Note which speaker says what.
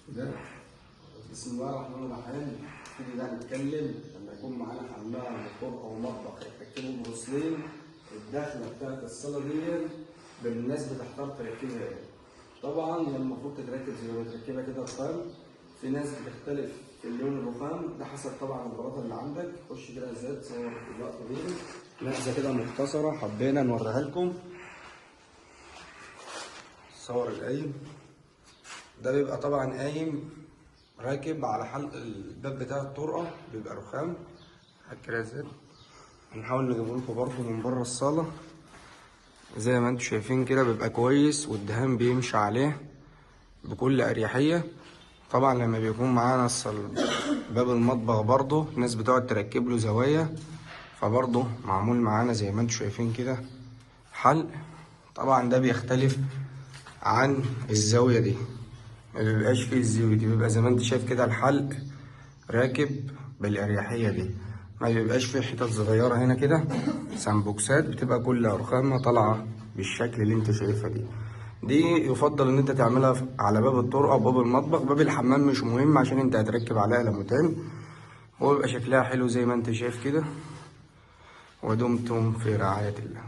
Speaker 1: ده بسم الله الرحمن الرحيم. نبتدي بقى نتكلم لما يكون معانا حمام دكتور او مطبخ يركبوا بروسلين. الدخله بتاعت الصاله دي بالناس بتحتار تركيبها ايه. طبعا المفروض تتركب زي ما بتركبها كده رخام. في ناس بتختلف في اللون الرخام ده حسب طبعا البلاطه اللي عندك. خش كده ازاي تصور اللقطه دي نبذه كده مختصره حبينا نوريها لكم. صور القايم ده بيبقى طبعا قايم راكب على حلق الباب بتاع الطرقه، بيبقى رخام كده ازاي. هنحاول نجيبه لكم برضه من بره الصاله زي ما انتم شايفين كده، بيبقى كويس والدهان بيمشي عليه بكل اريحيه. طبعا لما بيكون معانا باب المطبخ برضه الناس بتقعد تركب له زوايا، فبرضه معمول معانا زي ما انتم شايفين كده حلق. طبعا ده بيختلف عن الزاويه دي، ما بيبقاش فيه الزاويه دي، بيبقى زي ما انت شايف كده الحلق راكب بالاريحيه دي، ما بيبقاش فيه حتت صغيره هنا كده سامبوكسات بتبقى كلها رخامه طالعه بالشكل اللي انت شايفها دي يفضل ان انت تعملها على باب الطرقه او باب المطبخ. باب الحمام مش مهم عشان انت هتركب عليها لموتين ويبقى شكلها حلو زي ما انت شايف كده. ودمتم في رعايه الله.